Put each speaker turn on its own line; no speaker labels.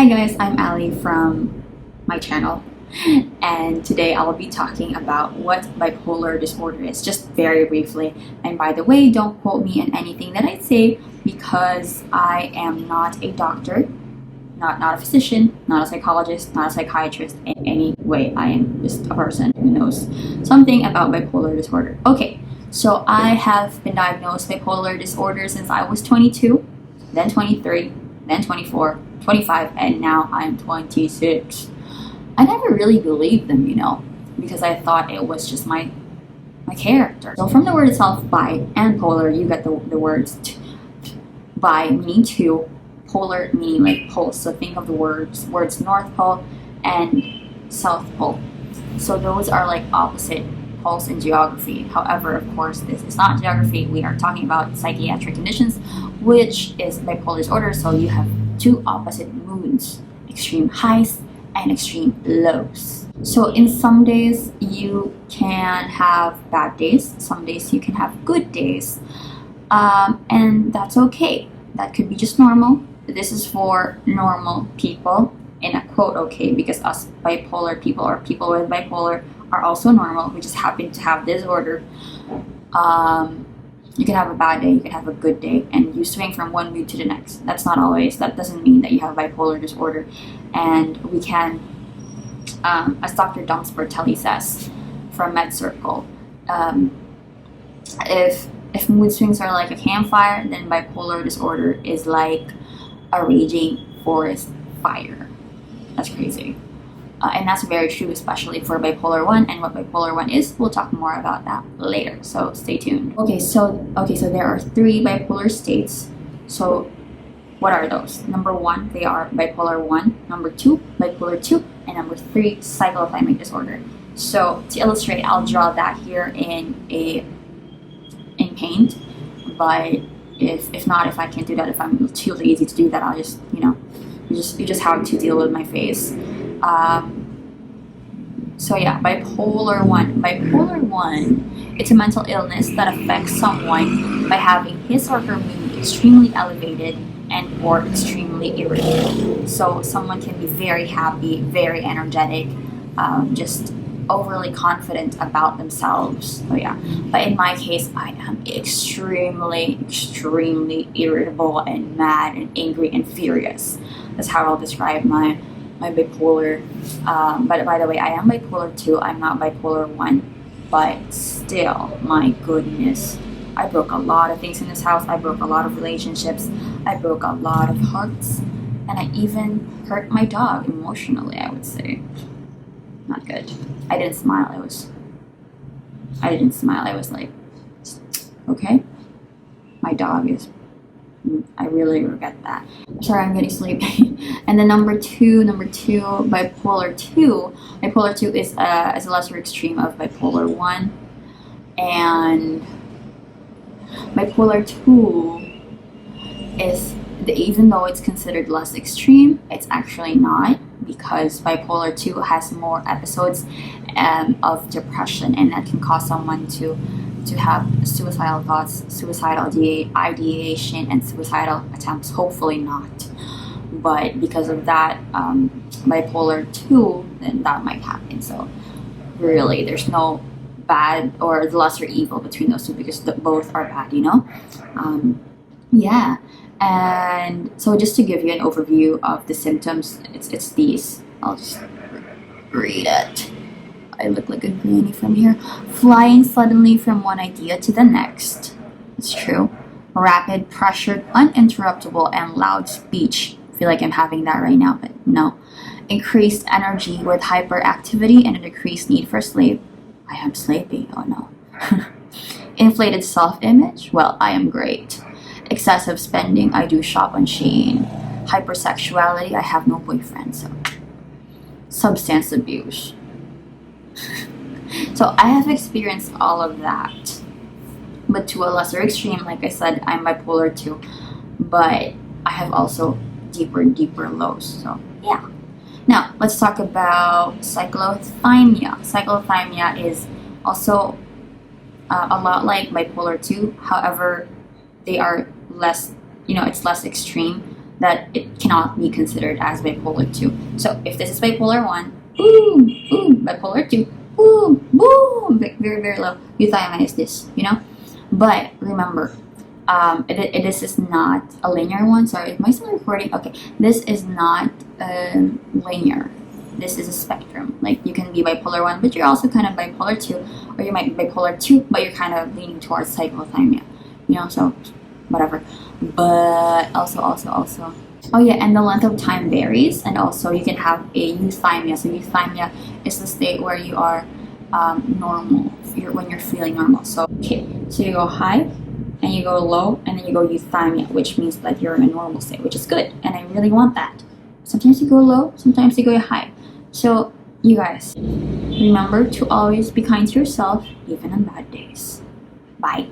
Hi guys, I'm Ali from my channel, and today I'll be talking about what bipolar disorder is, just very briefly. And by the way, don't quote me on anything that I say because I am not a doctor, not a physician, not a psychologist, not a psychiatrist in any way. I am just a person who knows something about bipolar disorder. Okay, so I have been diagnosed bipolar disorder since I was 22, then 23, then 24, 25, and now I'm 26. I never really believed them, because I thought it was just my character. So from the word itself, bi and polar, you get the words bi meaning two, polar meaning like pole. So think of the words North Pole and South Pole. So those are like opposite poles in geography. However, of course, this is not geography. We are talking about psychiatric conditions, which is bipolar disorder. So you have two opposite moods, extreme highs and extreme lows. So in some days you can have bad days, some days you can have good days, and that's okay. That could be just normal. This is for normal people, in a quote okay, because us bipolar people or people with bipolar are also normal. We just happen to have this disorder. You can have a bad day, you can have a good day, and you swing from one mood to the next. That doesn't mean that you have bipolar disorder. And we can, as Dr. Dom Sportelli says from Med Circle, if mood swings are like a campfire, then bipolar disorder is like a raging forest fire. That's crazy. And that's very true, especially for bipolar 1. And what bipolar 1 is, we'll talk more about that later, so stay tuned. Okay, so there are 3 bipolar states. So what are those? Number 1, they are bipolar 1. Number 2, bipolar 2. And number 3, cyclothymic disorder. So to illustrate, I'll draw that here in paint. But if I can't do that, if I'm too lazy to do that, I'll just, you just have to deal with my face. So yeah, bipolar 1. Bipolar 1, it's a mental illness that affects someone by having his or her mood extremely elevated and or extremely irritable. So someone can be very happy, very energetic, just overly confident about themselves. So yeah, but in my case, I am extremely irritable and mad and angry and furious. That's how I'll describe my bipolar. But by the way, I am bipolar 2. I'm not bipolar 1. But still, my goodness, I broke a lot of things in this house. I broke a lot of relationships. I broke a lot of hearts. And I even hurt my dog emotionally, I would say. Not good. I didn't smile. I was like, okay, my dog is, I really regret that. Sorry, I'm getting sleepy. And then number two, bipolar 2. Bipolar 2 is a lesser extreme of bipolar 1. And bipolar 2 is, even though it's considered less extreme, it's actually not, because bipolar 2 has more episodes of depression, and that can cause someone to have suicidal thoughts, suicidal ideation, and suicidal attempts. Hopefully not, but because of that, bipolar 2, then that might happen. So really, there's no bad or the lesser evil between those two, because both are bad, yeah. And so just to give you an overview of the symptoms, it's these. I'll just read it. I look like a granny from here. Flying suddenly from one idea to the next. It's true. Rapid, pressured, uninterruptible, and loud speech. I feel like I'm having that right now, but no. Increased energy with hyperactivity and a decreased need for sleep. I am sleepy. Oh no. Inflated self-image. Well, I am great. Excessive spending. I do shop on Shein. Hypersexuality. I have no boyfriend. So substance abuse. So I have experienced all of that, but to a lesser extreme. Like I said, I'm bipolar 2, but I have also deeper lows. So yeah. Now let's talk about cyclothymia. Cyclothymia is also a lot like bipolar 2. However, they are less, it's less extreme. that it cannot be considered as bipolar 2. So if this is bipolar 1, boom, boom, bipolar 2, boom, boom, very, very low. Euthymia is this, you know? But remember, this is not a linear one. Sorry, am I still recording? Okay, this is not linear. This is a spectrum. Like, you can be bipolar 1, but you're also kind of bipolar 2, or you might be bipolar 2, but you're kind of leaning towards cyclothymia, you know, so whatever. But also, oh yeah, and the length of time varies, and also you can have a euthymia. So euthymia is the state where you are normal, when you're feeling normal. So, okay, so you go high, and you go low, and then you go euthymia, which means that you're in a normal state, which is good, and I really want that. Sometimes you go low, sometimes you go high. So, you guys, remember to always be kind to yourself, even on bad days. Bye.